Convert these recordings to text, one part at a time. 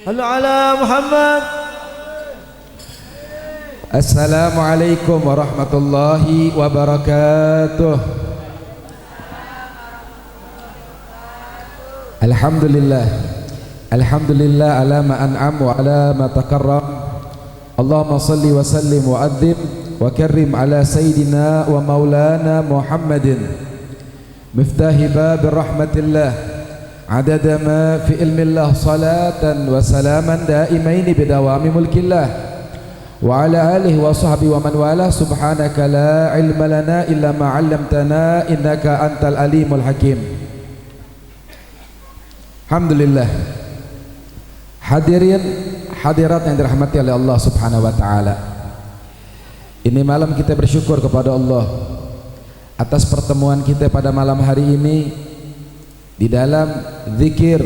صل على محمد. Assalamualaikum warahmatullahi wabarakatuh. Alhamdulillah, alhamdulillah ala ma an'am wa ala ma takarram. Allahumma salli wa sallim wa adzim wa karrim ala sayyidina wa maulana Muhammadin miftahi bab rahmatillah adada ma fi ilmillah salatan wa salaman daimaini bidawami mulkillah wa ala alihi wa sahbihi wa man wala. Subhanaka la ilma lana illa ma 'allamtana innaka antal alimul hakim. Alhamdulillah. Hadirin hadirat yang dirahmati oleh Allah Subhanahu wa taala. Ini malam kita bersyukur kepada Allah atas pertemuan kita pada malam hari ini di dalam zikir,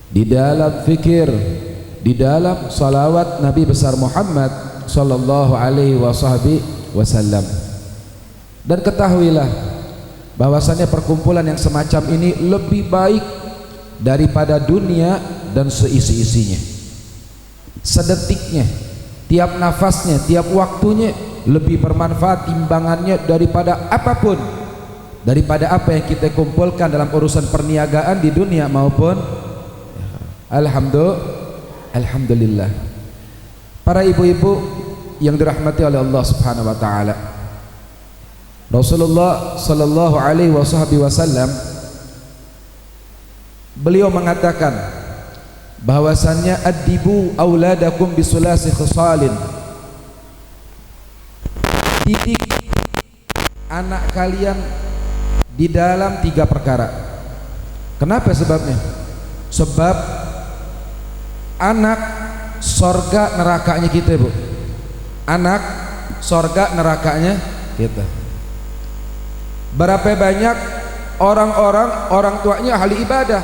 di dalam fikir, di dalam salawat Nabi besar Muhammad sallallahu alaihi wasallam. Dan ketahuilah bahwasannya perkumpulan yang semacam ini lebih baik daripada dunia dan seisi-isinya. Sedetiknya, tiap nafasnya, tiap waktunya lebih bermanfaat timbangannya daripada apapun, daripada apa yang kita kumpulkan dalam urusan perniagaan di dunia maupun alhamdulillah. Para ibu-ibu yang dirahmati oleh Allah Subhanahu wa taala, Rasulullah sallallahu alaihi wasallam beliau mengatakan bahwasannya addibu auladakum bisulasi khisalin, didik anak kalian di dalam 3 perkara. Kenapa sebabnya? Sebab anak sorga nerakanya kita, Bu. Anak sorga nerakanya kita. Berapa banyak orang tuanya ahli ibadah,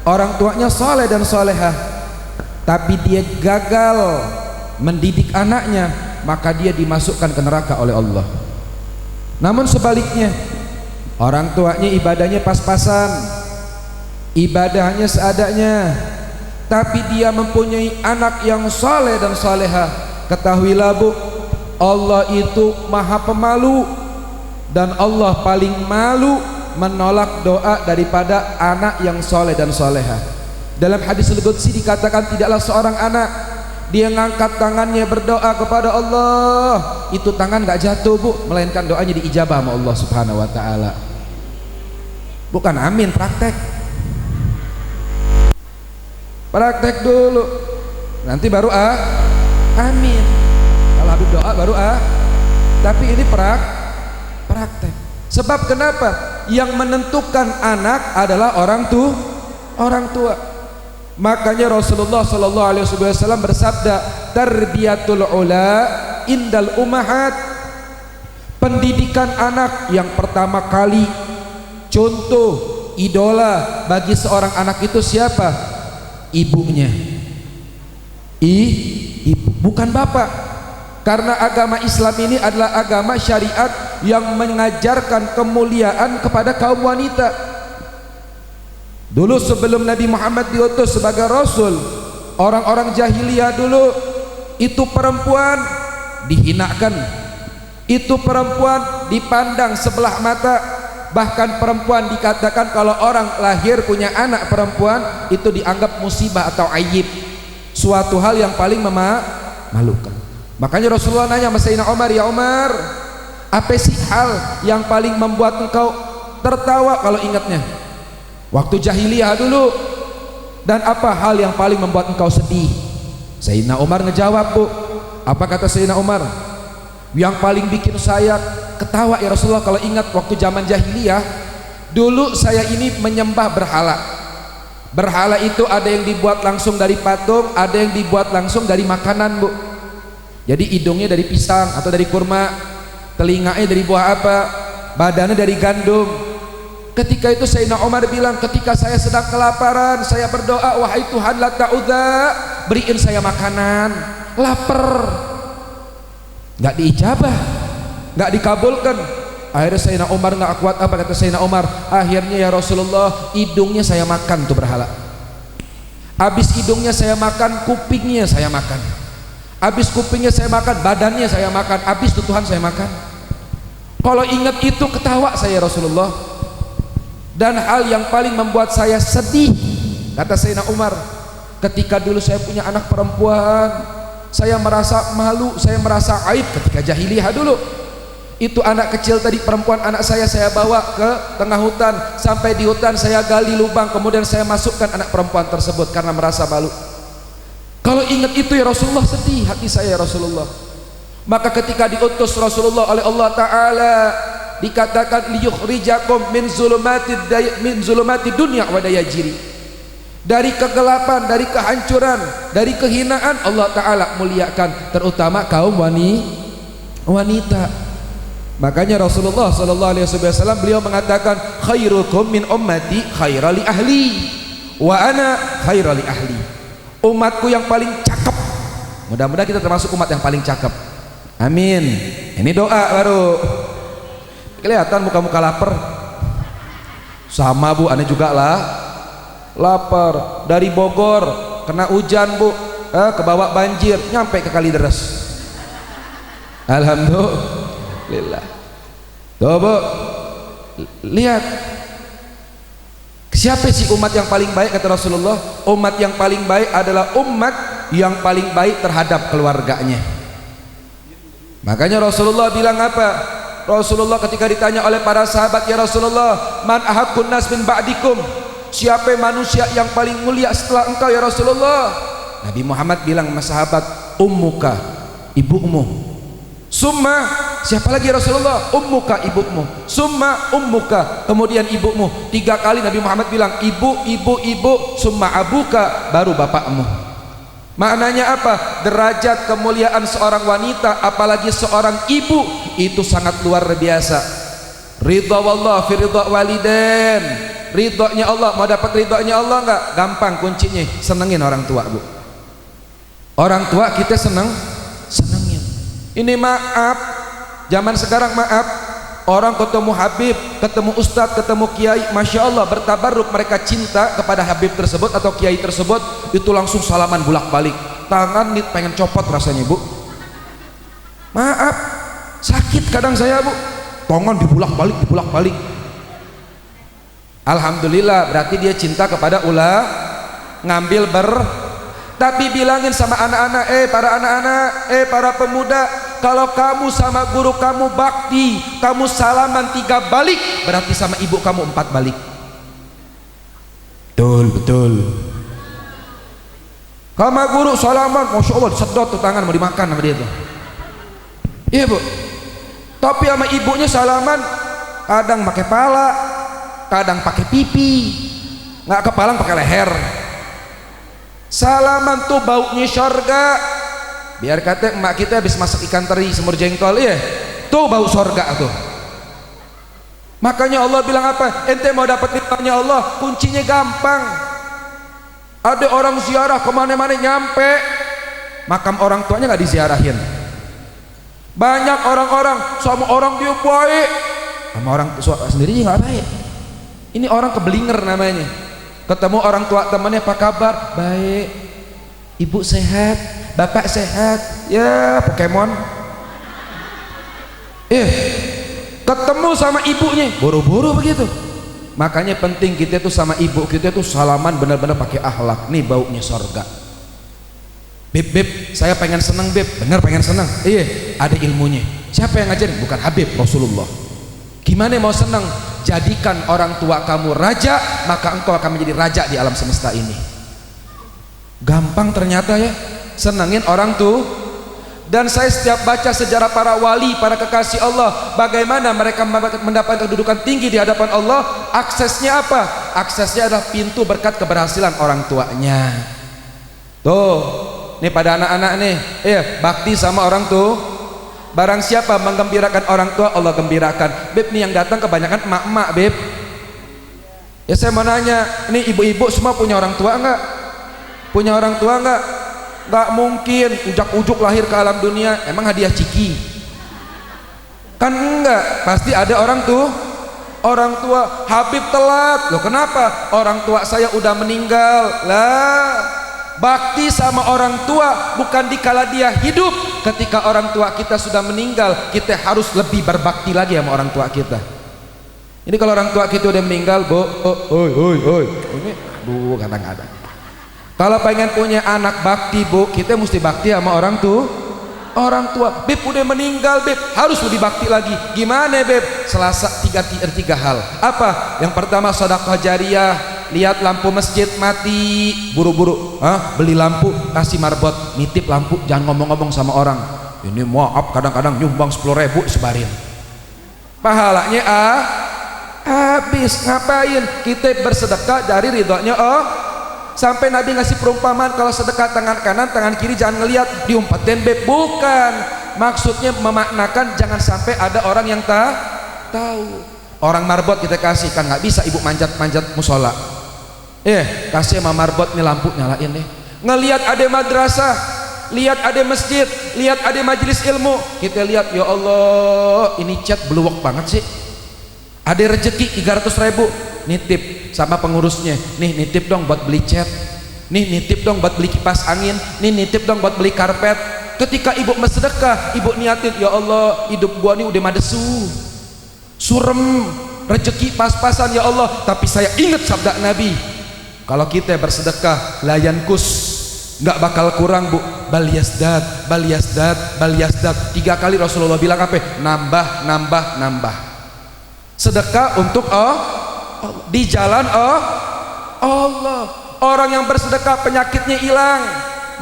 orang tuanya soleh dan solehah, tapi dia gagal mendidik anaknya, maka dia dimasukkan ke neraka oleh Allah. Namun sebaliknya, orang tuanya ibadahnya pas-pasan, ibadahnya seadanya, tapi dia mempunyai anak yang soleh dan solehah. Ketahuilah, Bu, Allah itu maha pemalu, dan Allah paling malu menolak doa daripada anak yang soleh dan solehah. Dalam hadis al-Qudsi dikatakan tidaklah seorang anak dia ngangkat tangannya berdoa kepada Allah, itu tangan gak jatuh, Bu, melainkan doanya diijabah sama Allah Subhanahu wa taala. Bukan amin, praktek. Praktek dulu, nanti baru amin. Kalau habis doa baru tapi ini praktek. Sebab kenapa? Yang menentukan anak adalah orang tua. Makanya Rasulullah sallallahu alaihi wasallam bersabda, tarbiyatul ula indal ummahat. Pendidikan anak yang pertama kali, contoh idola bagi seorang anak itu siapa? Ibunya. Ibu, bukan bapak. Karena agama Islam ini adalah agama syariat yang mengajarkan kemuliaan kepada kaum wanita. Dulu sebelum Nabi Muhammad diutus sebagai Rasul, orang-orang jahiliyah dulu itu perempuan dihinakan, itu perempuan dipandang sebelah mata. Bahkan perempuan dikatakan kalau orang lahir punya anak perempuan itu dianggap musibah atau aib, suatu hal yang paling memalukan. Makanya Rasulullah nanya sama Sayyidina Umar, ya Umar, apa sih hal yang paling membuat engkau tertawa kalau ingatnya waktu jahiliyah dulu, dan apa hal yang paling membuat engkau sedih? Sayyidina Umar ngejawab, Bu. Apa kata Sayyidina Umar? Yang paling bikin saya ketawa ya Rasulullah kalau ingat waktu zaman jahiliyah dulu, saya ini menyembah berhala. Berhala itu ada yang dibuat langsung dari patung, ada yang dibuat langsung dari makanan, Bu. Jadi hidungnya dari pisang atau dari kurma, telinganya dari buah apa, badannya dari gandum. Ketika itu Sayyidina Umar bilang, ketika saya sedang kelaparan, saya berdoa, wahai Tuhan la ta'udha, beriin saya makanan, lapar. Gak diijabah, gak dikabulkan. Akhirnya Sayyidina Umar gak kuat. Apa kata Sayyidina Umar? Akhirnya ya Rasulullah, hidungnya saya makan tuh berhala. Habis hidungnya saya makan, kupingnya saya makan. Habis kupingnya saya makan, badannya saya makan. Habis tutuhan saya makan. Kalau ingat itu ketawa saya Rasulullah. Dan hal yang paling membuat saya sedih, kata Sayyidina Umar, ketika dulu saya punya anak perempuan, saya merasa malu, saya merasa aib ketika jahiliyah dulu. Itu anak kecil tadi, perempuan anak saya bawa ke tengah hutan. Sampai di hutan saya gali lubang, kemudian saya masukkan anak perempuan tersebut karena merasa malu. Kalau ingat itu ya Rasulullah, sedih hati saya ya Rasulullah. Maka ketika diutus Rasulullah oleh Allah Ta'ala, dikatakan liyukhrijakum min zulumati dunya wa dayajiri, dari kegelapan, dari kehancuran, dari kehinaan Allah Ta'ala muliakan terutama kaum wanita. Makanya Rasulullah SAW beliau mengatakan khairukum min ummati khairali ahli wa ana khairali ahli. Umatku yang paling cakep, mudah-mudahan kita termasuk umat yang paling cakep, amin. Ini doa baru. Kelihatan muka-muka lapar. Sama bu, aneh juga lah lapar. Dari Bogor kena hujan bu, kebawa banjir, nyampe ke Kalideres. Alhamdulillah. Tuh bu, lihat siapa sih umat yang paling baik kata Rasulullah? Umat yang paling baik adalah umat yang paling baik terhadap keluarganya. Makanya Rasulullah bilang apa? Rasulullah ketika ditanya oleh para sahabat, ya Rasulullah, man ahaqqun nas min ba'dikum, siapa manusia yang paling mulia setelah engkau ya Rasulullah? Nabi Muhammad bilang sama sahabat, ummuka, ibumu. Summa, siapa lagi ya Rasulullah? Ummuka, ibumu. Summa ummuka, kemudian ibumu. 3 kali Nabi Muhammad bilang ibu, summa abuka, baru bapakmu. Maknanya apa? Derajat kemuliaan seorang wanita, apalagi seorang ibu, itu sangat luar biasa. Ridha wallah fi ridha walidain. Ridhonya Allah, mau dapat ridhonya Allah enggak? Gampang kuncinya, senengin orang tua bu. Orang tua kita senengin. Ini maaf, zaman sekarang maaf, orang ketemu Habib, ketemu Ustadz, ketemu Kiai, Masya Allah bertabarruk, mereka cinta kepada Habib tersebut atau Kiai tersebut, itu langsung salaman bolak-balik, tangan nih pengen copot rasanya bu. Maaf, sakit kadang saya bu, tangan dibulak-balik. Alhamdulillah, berarti dia cinta kepada ngambil tapi bilangin sama anak-anak, para anak-anak, para pemuda, kalau kamu sama guru kamu bakti, kamu salaman 3 balik, berarti sama ibu kamu 4 balik. Betul. Sama guru salaman, Masya Allah sedot tuh tangan mau dimakan sama dia tuh. Iya bu. Tapi sama ibunya salaman, kadang pakai pala, kadang pakai pipi, nggak kepalang pakai leher. Salaman tuh baunya surga. Biar kata emak kita habis masak ikan teri semur jengkol, iya tuh bau surga tuh. Makanya Allah bilang apa? Ente mau dapat ridhonya Allah, kuncinya gampang. Ada orang ziarah kemana-mana nyampe makam orang tuanya nggak diziarahin. Banyak orang-orang sama orang dia baik, sama orang tua sendiri nggak baik. Ini orang kebelinger namanya. Ketemu orang tua temannya, apa kabar? Baik. Ibu sehat, bapak sehat. Ya Pokemon. Ketemu sama ibunya, buru-buru begitu. Makanya penting kita tuh sama ibu kita tuh salaman benar-benar pakai akhlak. Nih baunya surga. Beb, saya pengen seneng beb. Bener pengen seneng. Iya, ada ilmunya. Siapa yang ngajarin? Bukan Habib, Rasulullah. Gimana mau seneng? Jadikan orang tua kamu raja, maka engkau akan menjadi raja di alam semesta ini. Gampang ternyata ya, senengin orang tuh. Dan saya setiap baca sejarah para wali, para kekasih Allah, bagaimana mereka mendapatkan kedudukan tinggi di hadapan Allah. Aksesnya apa? Aksesnya adalah pintu berkat keberhasilan orang tuanya. Tuh, nih pada anak-anak nih, bakti sama orang tuh. Barang siapa menggembirakan orang tua, Allah gembirakan. Beb, nih yang datang kebanyakan emak-emak beb. Ya saya mau nanya, ini ibu-ibu semua punya orang tua enggak? Punya orang tua enggak? Enggak mungkin ujak-ujuk lahir ke alam dunia. Emang hadiah ciki? Kan enggak, pasti ada orang orang tua. Habib telat. Loh kenapa? Orang tua saya udah meninggal. Lah, bakti sama orang tua bukan dikala dia hidup. Ketika orang tua kita sudah meninggal, kita harus lebih berbakti lagi sama orang tua kita. Ini kalau orang tua kita udah meninggal, bu, ini bu kadang-kadang. Kalau pengen punya anak bakti, bu, kita mesti bakti sama orang tua. Orang tua, beb udah meninggal, beb harus lebih bakti lagi. Gimana, beb? Selasa tiga hal. Apa? Yang pertama sedekah jariyah. Lihat lampu masjid mati, buru-buru beli lampu, kasih marbot, nitip lampu, jangan ngomong-ngomong sama orang. Ini maaf, kadang-kadang nyumbang 10.000 sebarin. Pahalanya habis. Ngapain? Kita bersedekah dari ridhonya Sampai Nabi ngasih perumpamaan, kalau sedekah tangan kanan, tangan kiri jangan ngelihat, diumpetin beb. Bukan, maksudnya memaknakan jangan sampai ada orang yang tahu. Orang marbot kita kasih, kan nggak bisa ibu manjat musola. Kasih sama marbot, nih lampu nyalain deh. Ngelihat ada madrasah, lihat ada masjid, lihat ada majelis ilmu, kita lihat, ya Allah ini cat beluwak banget sih. Ada rezeki 300.000, nitip sama pengurusnya, nih nitip dong buat beli cat, nih nitip dong buat beli kipas angin, nih nitip dong buat beli karpet. Ketika ibu bersedekah, ibu niatin, ya Allah hidup gua nih udah madesu, surem, rezeki pas-pasan ya Allah. Tapi saya ingat sabda Nabi, kalau kita bersedekah layankus, nggak bakal kurang, bu. Bal yasdad, bal yasdad, bal yasdad. 3 kali Rasulullah bilang apa? Nambah. Sedekah untuk di jalan Allah. Orang yang bersedekah penyakitnya hilang.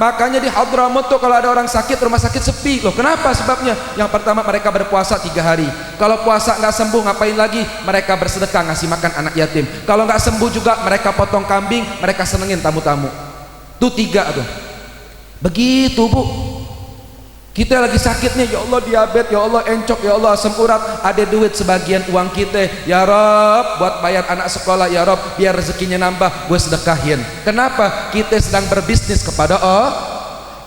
Makanya di Hadramut tuh kalau ada orang sakit, rumah sakit sepi. Loh kenapa sebabnya? Yang pertama mereka berpuasa 3 hari. Kalau puasa nggak sembuh ngapain lagi? Mereka bersedekah ngasih makan anak yatim. Kalau nggak sembuh juga mereka potong kambing, mereka senengin tamu-tamu. Tuh 3 tuh. Begitu, bu. Kita lagi sakitnya, ya Allah diabetes, ya Allah encok, ya Allah asam urat, ada duit sebagian uang kita, ya Rob buat bayar anak sekolah, ya Rob biar rezekinya nambah, gue sedekahin. Kenapa? Kita sedang berbisnis kepada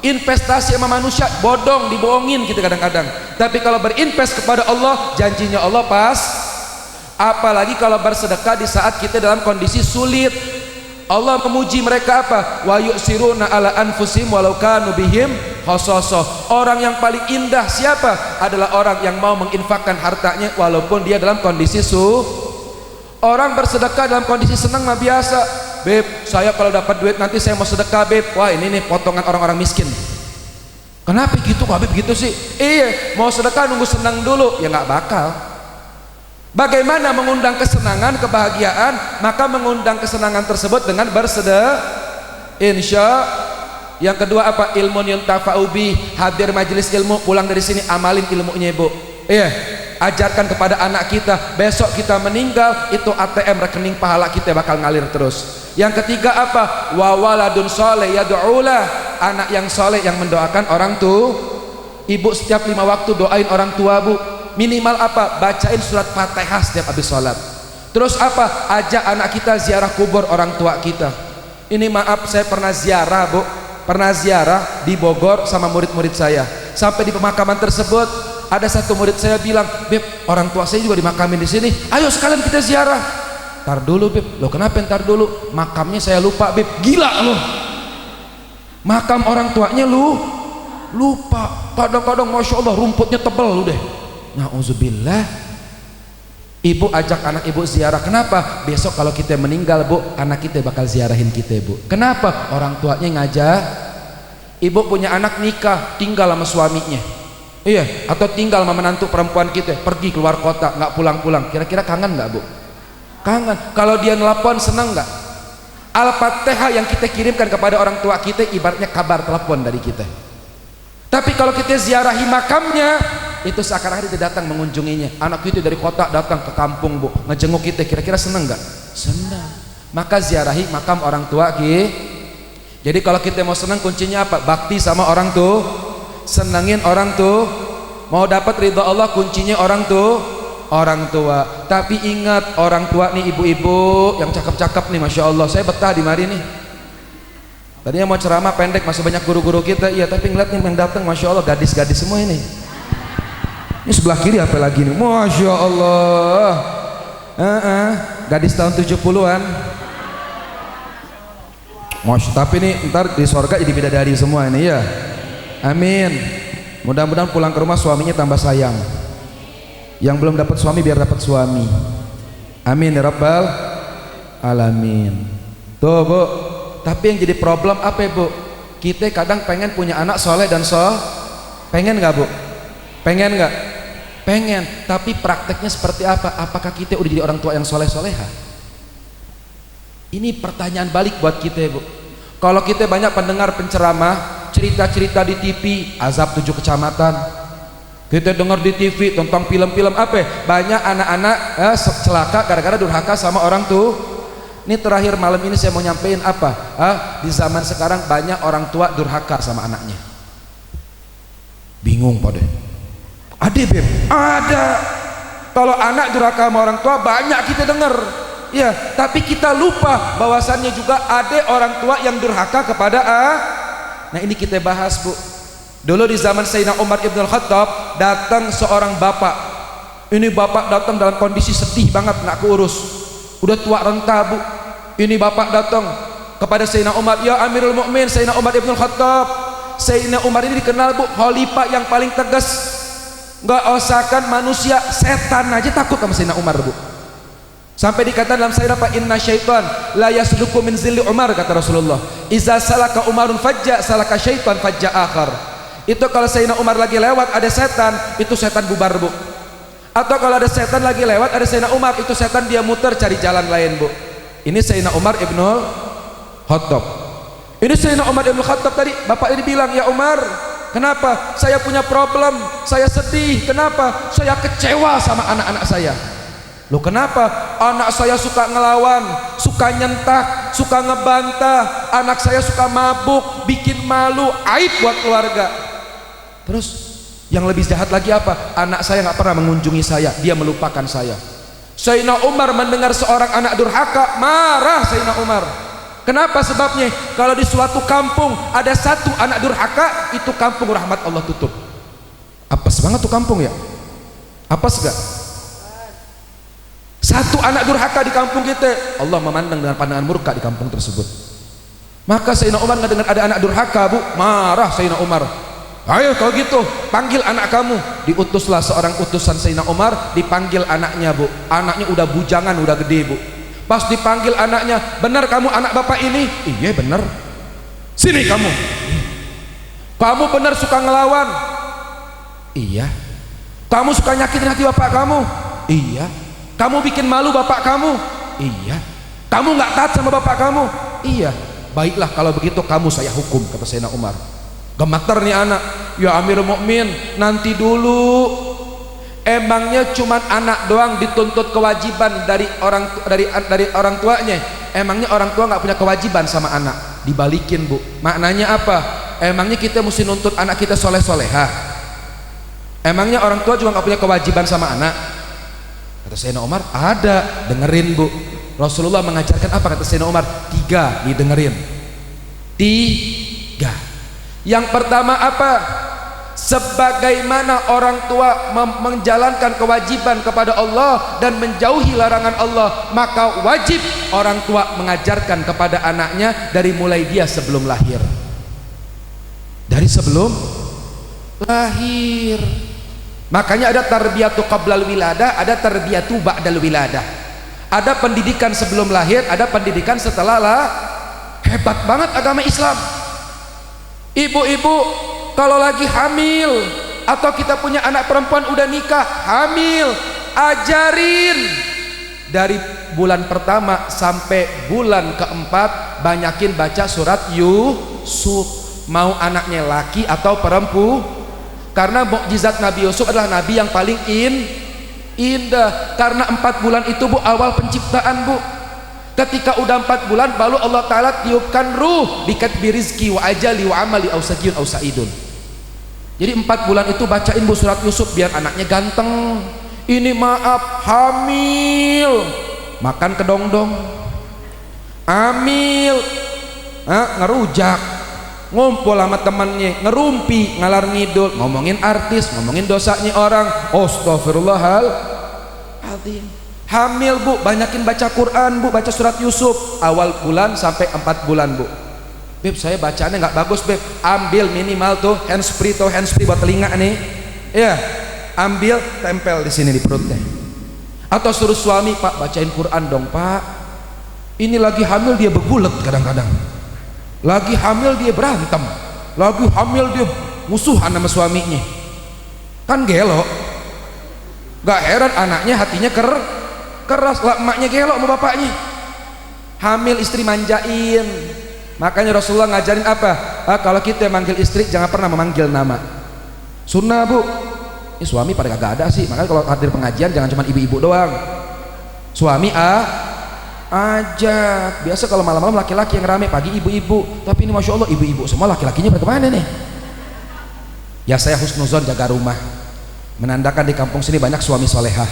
investasi sama manusia, bodong, dibohongin kita kadang-kadang. Tapi kalau berinvest kepada Allah, janjinya Allah pas. Apalagi kalau bersedekah di saat kita dalam kondisi sulit. Allah memuji mereka apa? Wa yusiruna ala anfusihim walau kanu bihim khasasah. Orang yang paling indah siapa? Adalah orang yang mau menginfakkan hartanya walaupun dia dalam kondisi Orang bersedekah dalam kondisi senang mah biasa. Beb, saya kalau dapat duit nanti saya mau sedekah, beb. Wah, ini nih potongan orang-orang miskin. Kenapa gitu kok Habib gitu sih? Iya, mau sedekah nunggu senang dulu. Ya nggak bakal. Bagaimana mengundang kesenangan, kebahagiaan? Maka mengundang kesenangan tersebut dengan bersedekah. Insya. Yang kedua apa? Ilmun yuntafa'u bih. Hadir majelis ilmu, pulang dari sini amalin ilmunya, ibu. Iya, ajarkan kepada anak kita. Besok kita meninggal, itu ATM rekening pahala kita bakal ngalir terus. Yang ketiga apa? Wa waladun soleh yad'ulah. Anak yang soleh yang mendoakan orang tua. Ibu setiap 5 waktu doain orang tua, bu. Minimal apa? Bacain surat Fatihah setiap habis sholat. Terus apa? Ajak anak kita ziarah kubur orang tua kita. Ini maaf, saya pernah ziarah, bu. Pernah ziarah di Bogor sama murid-murid saya. Sampai di pemakaman tersebut, ada satu murid saya bilang, beb, orang tua saya juga dimakamin di sini. Ayo sekalian kita ziarah. Ntar dulu, beb. Loh kenapa ntar dulu? Makamnya saya lupa, beb. Gila loh. Makam orang tuanya lupa. Kadang-kadang masya Allah rumputnya tebal deh. Na'udzubillah. Ibu ajak anak ibu ziarah. Kenapa? Besok kalau kita meninggal, bu, anak kita bakal ziarahin kita, bu. Kenapa? Orang tuanya ngajak. Ibu punya anak nikah, tinggal sama suaminya. Iya, atau tinggal sama menantu perempuan kita, pergi keluar kota, nggak pulang-pulang. Kira-kira kangen nggak, bu? Kangen. Kalau dia nelpon senang nggak? Al-Fatihah yang kita kirimkan kepada orang tua kita ibaratnya kabar telepon dari kita. Tapi kalau kita ziarahi makamnya, itu seakan-akan kita datang mengunjunginya. Anak kita dari kota datang ke kampung, bu, ngejenguk kita. Kira-kira senang nggak? Senang. Maka ziarahi makam orang tua kita. Jadi kalau kita mau senang, kuncinya apa? Bakti sama orang tuh, senengin orang tuh. Mau dapat ridha Allah, kuncinya orang tua. Tapi ingat, orang tua nih, ibu-ibu yang cakep-cakep nih, masya Allah. Saya betah di mari nih. Tadinya mau ceramah pendek, masih banyak guru-guru kita. Iya, tapi ngeliat nih yang datang, masya Allah, gadis-gadis semua ini. Ini sebelah kiri apa lagi nih? Masya Allah. Gadis tahun 70-an. Tapi ini ntar di sorga jadi bidadari semua ini ya. Amin. Mudah-mudahan pulang ke rumah suaminya tambah sayang. Yang belum dapat suami biar dapat suami. Amin ya rabbal alamin. Tuh bu. Tapi yang jadi problem apa ya bu? Kita kadang pengen punya anak soleh dan pengen nggak bu? Pengen nggak? Pengen. Tapi prakteknya seperti apa? Apakah kita udah jadi orang tua yang soleh-soleha? Ini pertanyaan balik buat kita bu. Kalau kita banyak pendengar penceramah, cerita-cerita di TV, azab 7 kecamatan. Kita dengar di TV tentang film-film apa? Banyak anak-anak celaka gara-gara durhaka sama orang tuh. Ini terakhir malam ini saya mau nyampein apa? Di zaman sekarang banyak orang tua durhaka sama anaknya. Bingung pada. Ada beb? Ada. Kalau anak durhaka sama orang tua banyak kita dengar. Ya, tapi kita lupa bahwasannya juga ada orang tua yang durhaka kepada Nah ini kita bahas bu. Dulu di zaman Sayyidina Umar ibn al-Khattab datang seorang bapak. Ini bapak datang dalam kondisi sedih banget, nggak keurus, udah tua renta bu. Ini bapak datang kepada Sayyidina Umar, ya Amirul Mukmin Sayyidina Umar ibn al-Khattab. Sayyidina Umar ini dikenal bu khalifah yang paling tegas, nggak osakan manusia, setan aja takut sama Sayyidina Umar bu. Sampai dikatakan dalam sayyidah apa, inna syaitan la yasluku min zilli Umar, kata Rasulullah. Iza salaka Umarun fajja salaka syaitan fajja akhar. Itu kalau Sayyidina Umar lagi lewat ada setan, itu setan bubar bu. Atau kalau ada setan lagi lewat ada Sayyidina Umar, itu setan dia muter cari jalan lain bu. Ini Sayyidina Umar ibnul Khattab. Ini Sayyidina Umar ibnul Khattab tadi bapak ini bilang, ya Umar, kenapa? Saya punya problem, saya sedih. Kenapa? Saya kecewa sama anak-anak saya. Loh kenapa? Anak saya suka ngelawan, suka nyentak, suka ngebantah, anak saya suka mabuk, bikin malu, aib buat keluarga. Terus yang lebih jahat lagi apa? Anak saya nggak pernah mengunjungi saya, dia melupakan saya. Sayyidina Umar mendengar seorang anak durhaka, marah Sayyidina Umar. Kenapa sebabnya? Kalau di suatu kampung ada satu anak durhaka, itu kampung rahmat Allah tutup. Apes banget tuh kampung ya? Apes gak? Satu anak durhaka di kampung kita, Allah memandang dengan pandangan murka di kampung tersebut. Maka Sayyidina Umar nggak dengar ada anak durhaka bu, marah Sayyidina Umar. Ayo kalau gitu panggil anak kamu. Diutuslah seorang utusan Sayyidina Umar, dipanggil anaknya bu. Anaknya udah bujangan, udah gede bu. Pas dipanggil anaknya, benar kamu anak bapak ini? Iya benar. Sini kamu. Kamu benar suka ngelawan? Iya. Kamu suka nyakitin hati bapak kamu? Iya. Kamu bikin malu bapak kamu? Iya. Kamu nggak taat sama bapak kamu? Iya. Baiklah kalau begitu kamu saya hukum, kata Sayyidina Umar. Gemeter nih anak. Ya Amirul Mukmin, nanti dulu. Emangnya cuman anak doang dituntut kewajiban dari orang tuanya? Emangnya orang tua nggak punya kewajiban sama anak? Dibalikin bu. Maknanya apa? Emangnya kita mesti nuntut anak kita soleh-soleha? Emangnya orang tua juga nggak punya kewajiban sama anak? Kata Sayyidina Umar, ada. Dengerin bu, Rasulullah mengajarkan apa? Kata Sayyidina Umar, 3, didengerin. 3. Yang pertama apa? Sebagaimana orang tua menjalankan kewajiban kepada Allah dan menjauhi larangan Allah, maka wajib orang tua mengajarkan kepada anaknya dari mulai dia sebelum lahir. Dari sebelum lahir. Makanya ada tarbiyatu qablal wiladah, ada tarbiyatu ba'dal wiladah. Ada pendidikan sebelum lahir, ada pendidikan setelah Hebat banget agama Islam. Ibu-ibu kalau lagi hamil atau kita punya anak perempuan udah nikah, hamil, ajarin dari bulan pertama sampai bulan keempat banyakin baca surat Yusuf. Mau anaknya laki atau perempuan, karena mukjizat Nabi Yusuf adalah nabi yang paling indah. Karena 4 bulan itu bu awal penciptaan bu. Ketika udah 4 bulan baru Allah Ta'ala tiupkan ruh bikatbi rizki wa ajali wa amali ausagiyun ausaidun. Jadi 4 bulan itu bacain bu surat Yusuf biar anaknya ganteng. Ini maaf hamil makan kedongdong, hamil ngerujak, ngumpul sama temannya, ngerumpi, ngalar ngidul, ngomongin artis, ngomongin dosanya orang. Astagfirullahaladzim. Hamil bu, banyakin baca Quran bu, baca surat Yusuf awal bulan sampai 4 bulan bu. Beb, saya bacaannya nggak bagus beb. Ambil minimal tuh handsfree buat telinga nih. Ya, ambil tempel di sini di perutnya. Atau suruh suami, Pak bacain Quran dong Pak. Ini lagi hamil dia begulet kadang-kadang. Lagi hamil dia berantem. Lagi hamil dia musuhan sama suaminya. Kan gelo. Gak heran anaknya hatinya keras lah, emaknya gelo sama bapaknya. Hamil istri manjain. Makanya Rasulullah ngajarin apa? Kalau kita manggil istri jangan pernah memanggil nama. Sunnah bu. Ini suami pada kagak ada sih. Makanya kalau hadir pengajian jangan cuma ibu-ibu doang. Suami ajak. Biasa kalau malam-malam laki-laki yang rame, pagi ibu-ibu. Tapi ini masya Allah ibu-ibu semua, laki-lakinya pada kemana nih? Ya saya husnuzon jaga rumah, menandakan di kampung sini banyak suami solehah.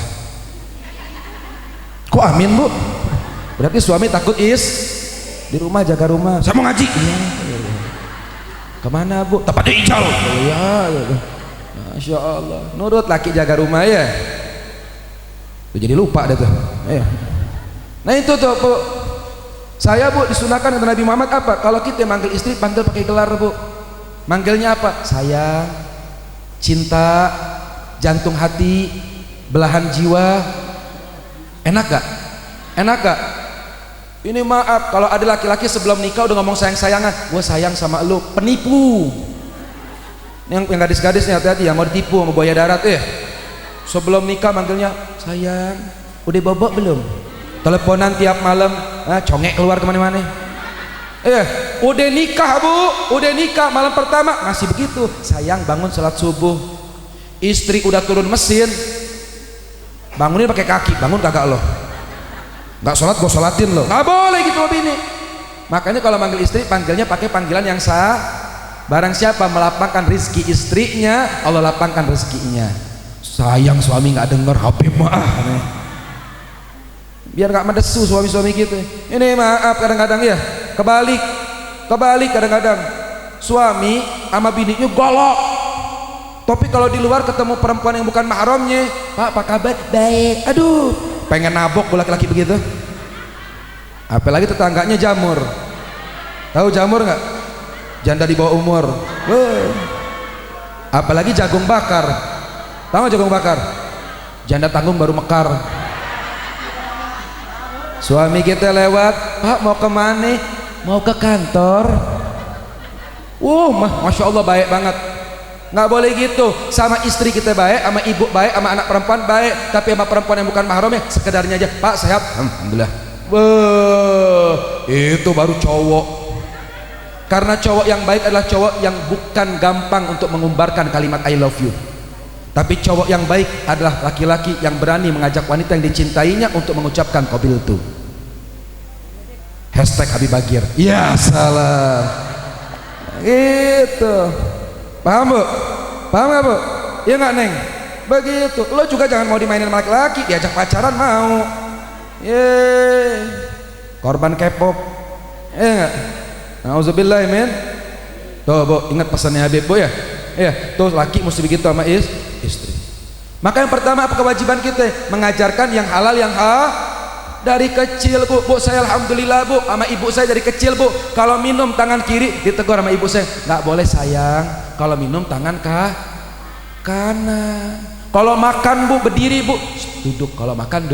Kok amin bu? Berarti suami takut di rumah jaga rumah. Saya mau ngaji. Iya. Kemana bu? Tempatnya ijal. Iya. Masya Allah. Nurut laki jaga rumah ya. Tuh, jadi lupa deh tuh. Iya. Nah itu tuh bu. Saya bu disunahkan oleh Nabi Muhammad apa? Kalau kita manggil istri panggil pakai gelar bu. Manggilnya apa? Sayang, cinta, jantung hati, belahan jiwa. Enak gak? Enak gak? Ini maaf kalau ada laki-laki sebelum nikah udah ngomong sayang-sayangan, gue sayang sama lu, penipu. Yang gadis-gadis nih hati-hati yang mau ditipu sama buaya darat ya. Sebelum nikah manggilnya sayang, udah bobok belum? Teleponan tiap malam, congek keluar kemana-mana. Udah nikah bu, udah nikah malam pertama masih begitu. Sayang bangun sholat subuh. Istri udah turun mesin, bangunin pakai kaki, bangun kagak lo? Nggak sholat gue sholatin lo, nggak boleh gitu loh bini. Makanya kalau manggil istri panggilnya pakai panggilan yang sah. Barang siapa melapangkan rizki istrinya, Allah lapangkan rezekinya. Sayang suami nggak denger, HP maaf. Biar nggak mendesu suami-suami gitu. Ini maaf kadang-kadang ya kebalik kadang-kadang suami sama bininya golok. Tapi kalau di luar ketemu perempuan yang bukan mahramnya, Pak apa kabar? Baik. Aduh, pengen nabok laki-laki begitu. Apalagi tetangganya jamur. Tahu jamur nggak? Janda di bawah umur. Apalagi jagung bakar. Tahu nggak jagung bakar? Janda tanggung baru mekar. Suami kita lewat, Pak mau kemana? Mau ke kantor. Masya Allah baik banget. Nggak boleh gitu. Sama istri kita baik, sama ibu baik, sama anak perempuan baik. Tapi sama perempuan yang bukan mahramnya sekedarnya aja, Pak sehat, alhamdulillah. Itu baru cowok. Karena cowok yang baik adalah cowok yang bukan gampang untuk mengumbarkan kalimat I love you. Tapi cowok yang baik adalah laki-laki yang berani mengajak wanita yang dicintainya untuk mengucapkan qabiltu. Habib Bagir. Ya salam. Gitu. Paham bu? Paham gak bu? Iya gak neng? Begitu. Lo juga jangan mau dimainin sama laki-laki, diajak pacaran mau. Korban K-pop. Iya gak? Nauzubillah men. Tuh bu, ingat pesannya Habib bu ya? Iya, tuh laki mesti begitu sama istri. Maka yang pertama apa kewajiban kita? Mengajarkan yang halal yang dari kecil bu. Saya alhamdulillah bu, sama ibu saya dari kecil bu, kalau minum tangan kiri ditegur sama ibu saya, nggak boleh sayang, kalau minum tangan kanan. Kalau makan bu berdiri bu, duduk. Kalau makan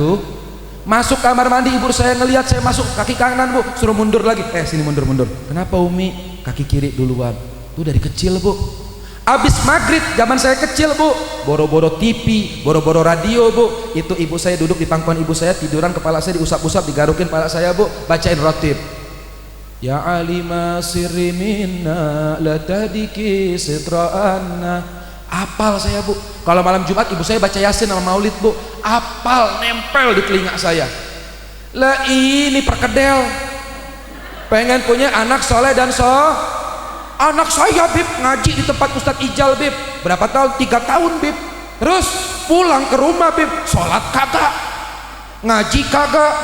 masuk kamar mandi ibu saya ngelihat saya masuk kaki kanan bu, suruh mundur lagi, sini mundur. Kenapa Umi? Kaki kiri duluan. Tuh dari kecil bu. Abis maghrib zaman saya kecil bu, boro-boro TV, boro-boro radio bu, itu ibu saya duduk di pangkuan ibu saya, tiduran kepala saya diusap-usap, digarukin kepala saya bu, bacain rotib. Ya alima sirri minna la tadiki sitra'anna. Apal saya bu. Kalau malam Jumat ibu saya baca Yasin sama Maulid bu, apal nempel di telinga saya. Lah ini perkedel. Pengen punya anak soleh dan anak saya bib ngaji di tempat Ustadz Ijal bib berapa tahun? 3 tahun bib. Terus pulang ke rumah bib, sholat kagak, ngaji kagak.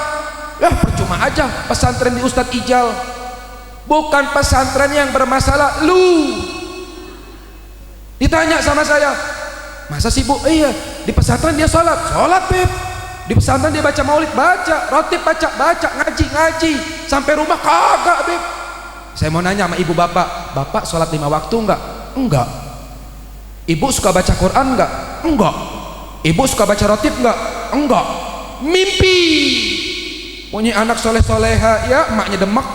Percuma aja pesantren di Ustadz Ijal. Bukan pesantren yang bermasalah. Lu ditanya sama saya, masa sih bu? Iya di pesantren dia sholat bib. Di pesantren dia baca maulid, baca, rotib baca, ngaji, sampai rumah kagak, Beb. Saya mau nanya sama ibu bapak, bapak sholat 5 waktu enggak? Enggak. Ibu suka baca Quran enggak? Enggak. Ibu suka baca rotib enggak? Enggak. Mimpi punya anak soleh-soleha, ya emaknya demek.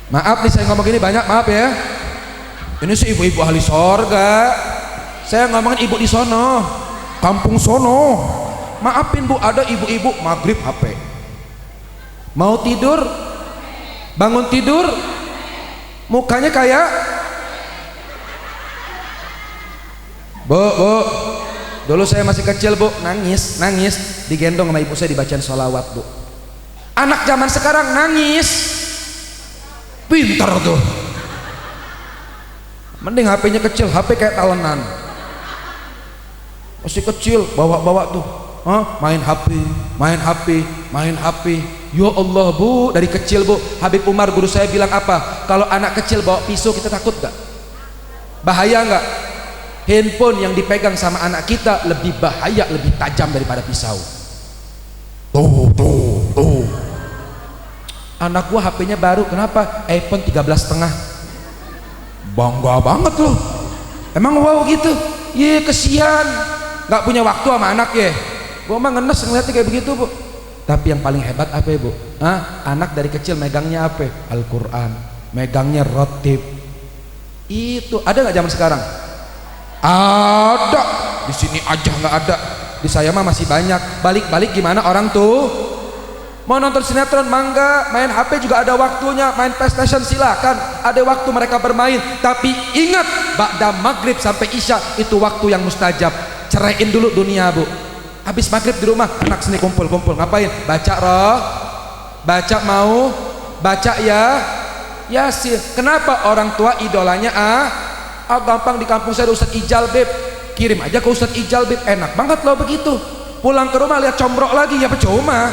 Maaf nih saya ngomong gini banyak, maaf ya. Ini sih ibu-ibu ahli sorga. Saya ngomongin ibu di sono, kampung sono. Maafin Bu, ada ibu-ibu maghrib HP. Mau tidur, bangun tidur, mukanya kayak Bu, dulu saya masih kecil Bu, nangis, digendong sama ibu saya dibacain sholawat Bu. Anak zaman sekarang nangis, pintar tuh. Mending HP-nya kecil, HP kayak talenan. Masih kecil, bawa tuh, main HP. Ya Allah Bu, dari kecil Bu, Habib Umar guru saya bilang apa? Kalau anak kecil bawa pisau kita takut gak? Bahaya gak? Handphone yang dipegang sama anak kita lebih bahaya, lebih tajam daripada pisau. Tuh. Anak gua HP-nya baru, kenapa? iPhone 13,5. Bangga banget loh. Emang wow gitu? Ye kesian, nggak punya waktu sama anak ya. Gua mah ngenes ngeliatnya kayak begitu Bu. Tapi yang paling hebat apa ya Bu? Anak dari kecil megangnya apa? Al-Quran, megangnya rotib. Itu ada nggak zaman sekarang? Ada. Di sini aja nggak ada. Di saya mah masih banyak. Balik gimana orang tuh? Mau nonton sinetron mangga, main HP juga ada waktunya, main PlayStation silakan, ada waktu mereka bermain. Tapi ingat, ba'da maghrib sampai isya itu waktu yang mustajab. Ceraiin dulu dunia Bu. Habis maghrib di rumah, anak sini kumpul, ngapain? Baca baca Yasin. Kenapa orang tua idolanya gampang di kampung saya ada Ustadz Ijal Beb, kirim aja ke Ustadz Ijal Beb, enak banget loh begitu. Pulang ke rumah lihat combrok lagi, ya percuma.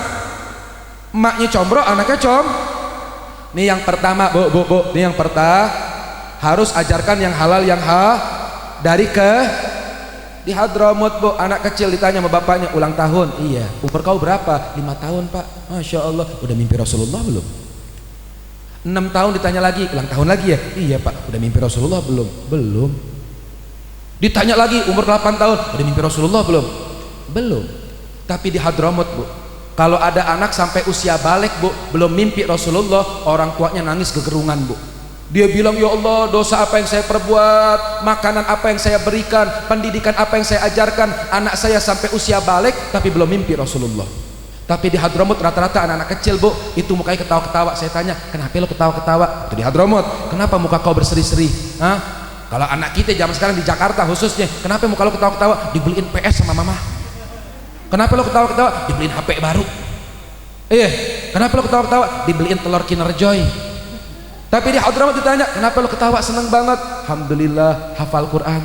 Emaknya combro, anaknya Nih yang pertama Bu, nih yang pertama harus ajarkan yang halal yang dari di Hadramut Bu, anak kecil ditanya sama bapaknya ulang tahun, iya, umur kau berapa? 5 tahun Pak. Masya Allah, udah mimpi Rasulullah belum? 6 tahun ditanya lagi, ulang tahun lagi ya? Iya Pak, udah mimpi Rasulullah belum? Belum. Ditanya lagi, umur 8 tahun, udah mimpi Rasulullah belum? Belum. Tapi di Hadramut Bu, kalau ada anak sampai usia balik Bu, belum mimpi Rasulullah, orang tuanya nangis gegerungan Bu. Dia bilang, ya Allah, dosa apa yang saya perbuat, makanan apa yang saya berikan, pendidikan apa yang saya ajarkan, anak saya sampai usia balik tapi belum mimpi Rasulullah. Tapi di Hadramut rata-rata anak-anak kecil Bu, itu mukanya ketawa-ketawa. Saya tanya, kenapa lo ketawa-ketawa? Itu di Hadramut, kenapa muka kau berseri-seri? Kalau anak kita zaman sekarang di Jakarta khususnya, kenapa muka lo ketawa-ketawa? Dibeliin PS sama mama. Kenapa lo ketawa-ketawa? Dibeliin HP baru. Iya, kenapa lo ketawa-ketawa? Dibeliin telur Kinder Joy. Tapi di Hadramut ditanya, kenapa lo ketawa? Seneng banget. Alhamdulillah hafal Quran.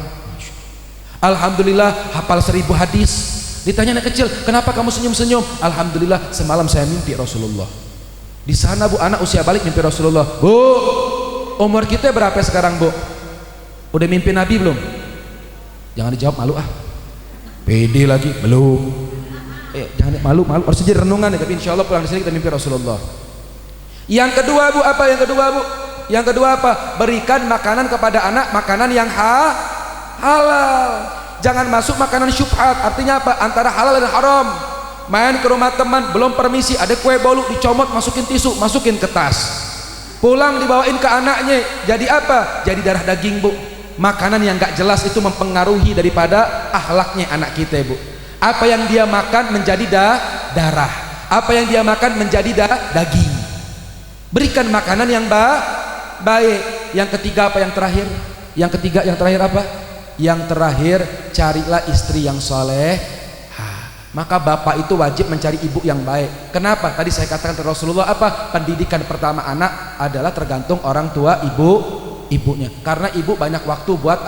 Alhamdulillah hafal 1000 hadis. Ditanya anak kecil, kenapa kamu senyum-senyum? Alhamdulillah semalam saya mimpi Rasulullah. Di sana Bu, anak usia balik mimpi Rasulullah. Bu, umur kita berapa sekarang Bu? Udah mimpi Nabi belum? Jangan dijawab, malu pede lagi, belum. Jangan malu, harus jadi renungan ya. Tapi insya Allah pulang di sini kita mimpi Rasulullah. Yang kedua Bu, apa? Yang kedua apa? Berikan makanan kepada anak, makanan yang halal. Jangan masuk makanan syubhat. Artinya apa? Antara halal dan haram. Main ke rumah teman, belum permisi, ada kue bolu, dicomot, masukin tisu, masukin ke tas. Pulang dibawain ke anaknya, jadi apa? Jadi darah daging Bu. Makanan yang gak jelas itu mempengaruhi daripada akhlaknya anak kita Bu. Apa yang dia makan menjadi darah, apa yang dia makan menjadi daging. Berikan makanan yang baik. Yang ketiga apa? Yang terakhir apa? Yang terakhir, carilah istri yang soleh. Maka bapak itu wajib mencari ibu yang baik. Kenapa? Tadi saya katakan Rasulullah apa? Pendidikan pertama anak adalah tergantung orang tua ibunya. Karena ibu banyak waktu buat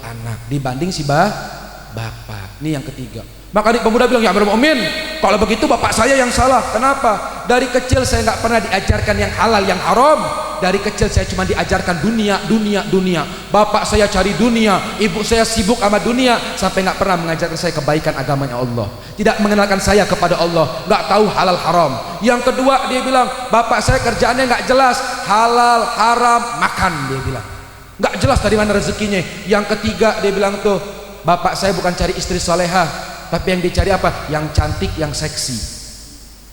anak dibanding si bapak. Ini yang ketiga. Maka adik pemuda bilang, ya Amirul Mukminin, kalau begitu bapak saya yang salah. Kenapa? Dari kecil saya nggak pernah diajarkan yang halal yang haram. dari kecil saya cuma diajarkan dunia, dunia, dunia. Bapak saya cari dunia, ibu saya sibuk sama dunia, sampai nggak pernah mengajarkan saya kebaikan agamanya Allah. Tidak mengenalkan saya kepada Allah, nggak tahu halal haram. Yang kedua dia bilang, bapak saya kerjaannya nggak jelas, halal haram makan, dia bilang. Nggak jelas dari mana rezekinya. Yang ketiga dia bilang tuh, bapak saya bukan cari istri solehah, tapi yang dicari apa? Yang cantik, yang seksi.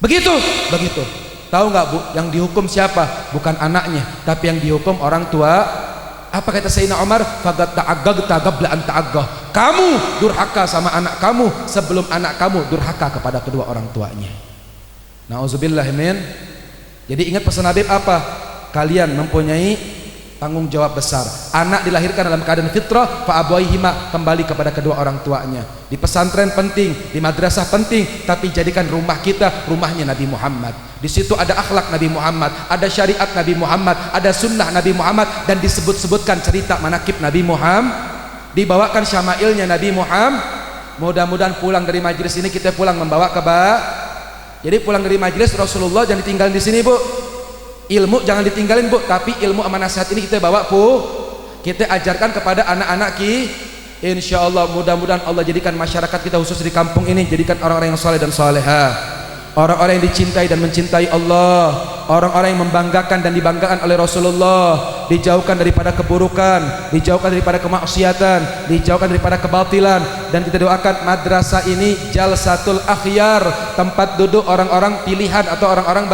Begitu. Tahu nggak bu? Yang dihukum siapa? Bukan anaknya, tapi yang dihukum orang tua. Apa kata Sayyidina Umar? Fagat ta'aggagta qabla an ta'aggah. Kamu durhaka sama anak kamu sebelum anak kamu durhaka kepada kedua orang tuanya. Nauzubillah min. Jadi ingat pesan Habib apa? Kalian mempunyai tanggung jawab besar. Anak dilahirkan dalam keadaan fitrah, fa abwaihima, kembali kepada kedua orang tuanya. Di pesantren penting, di madrasah penting, tapi jadikan rumah kita rumahnya Nabi Muhammad. Di situ ada akhlak Nabi Muhammad, ada syariat Nabi Muhammad, ada sunnah Nabi Muhammad, dan disebut-sebutkan cerita manakib Nabi Muhammad, dibawakan syama'ilnya Nabi Muhammad. Mudah-mudahan pulang dari majelis ini kita pulang membawa Jadi pulang dari majelis Rasulullah jangan ditinggalin di sini, Bu. Ilmu jangan ditinggalin, Bu, tapi ilmu sama nasihat ini kita bawa, Bu. Kita ajarkan kepada anak-anak insyaallah. Mudah-mudahan Allah jadikan masyarakat kita khusus di kampung ini jadikan orang-orang yang saleh dan salehah, orang-orang yang dicintai dan mencintai Allah, orang-orang yang membanggakan dan dibanggakan oleh Rasulullah, dijauhkan daripada keburukan, dijauhkan daripada kemaksiatan, dijauhkan daripada kebatilan. Dan kita doakan madrasah ini jalsatul akhyar, tempat duduk orang-orang pilihan atau orang-orang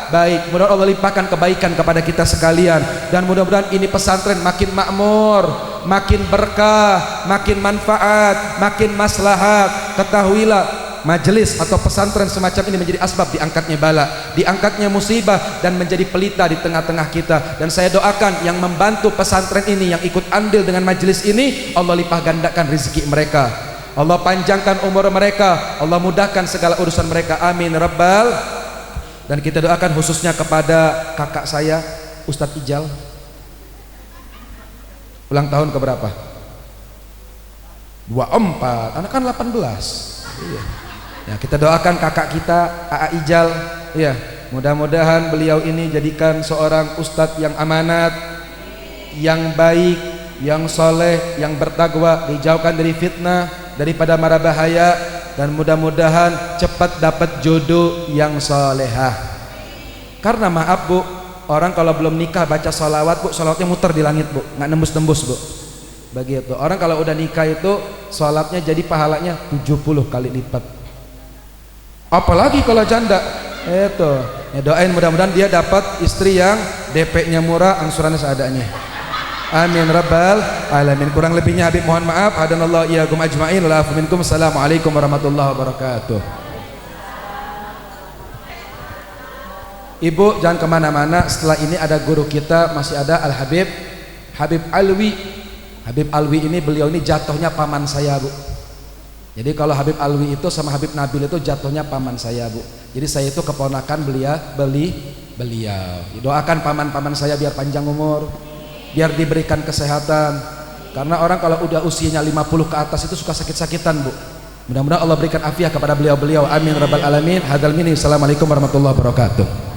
baik. Mudah-mudahan Allah limpahkan kebaikan kepada kita sekalian, dan mudah-mudahan ini pesantren makin makmur, makin berkah, makin manfaat, makin maslahat. Ketahuilah, majelis atau pesantren semacam ini menjadi asbab diangkatnya bala, diangkatnya musibah, dan menjadi pelita di tengah-tengah kita. Dan saya doakan yang membantu pesantren ini, yang ikut andil dengan majelis ini, Allah limpah gandakan rezeki mereka, Allah panjangkan umur mereka, Allah mudahkan segala urusan mereka, amin rabbal. Dan kita doakan khususnya kepada kakak saya Ustadz Ijal, ulang tahun keberapa? 24, anak kan 18. Iya. Ya, kita doakan kakak kita AA Ijal, ya, mudah-mudahan beliau ini jadikan seorang ustadz yang amanat, yang baik, yang soleh, yang bertakwa, dijauhkan dari fitnah, daripada mara bahaya, dan mudah-mudahan cepat dapat jodoh yang solehah. Karena maaf, Bu, orang kalau belum nikah baca sholawat, Bu, sholawatnya muter di langit, Bu, nggak nembus-nembus, Bu. Begitu. Orang kalau udah nikah itu sholatnya jadi pahalanya 70 kali lipat. Apalagi kalau janda. Itu. Ya, doain mudah-mudahan dia dapat istri yang DP-nya murah, angsurannya seadanya. Amin rabbal alamin. Kurang lebihnya Habib mohon maaf. Hadanallahu iyyakum ajma'in. Wa afu minkum. Assalamualaikum warahmatullahi wabarakatuh. Ibu jangan kemana-mana. Setelah ini ada guru kita, masih ada Al Habib Alwi. Habib Alwi ini, beliau ini jatuhnya paman saya, Bu. Jadi kalau Habib Alwi itu sama Habib Nabil itu jatuhnya paman saya, Bu. Jadi saya itu keponakan beliau. Doakan paman-paman saya biar panjang umur, biar diberikan kesehatan. Karena orang kalau udah usianya 50 ke atas itu suka sakit-sakitan, Bu. Mudah-mudahan Allah berikan afiah kepada beliau-beliau. Amin rabbal alamin. Hadal minni. Assalamualaikum warahmatullahi wabarakatuh.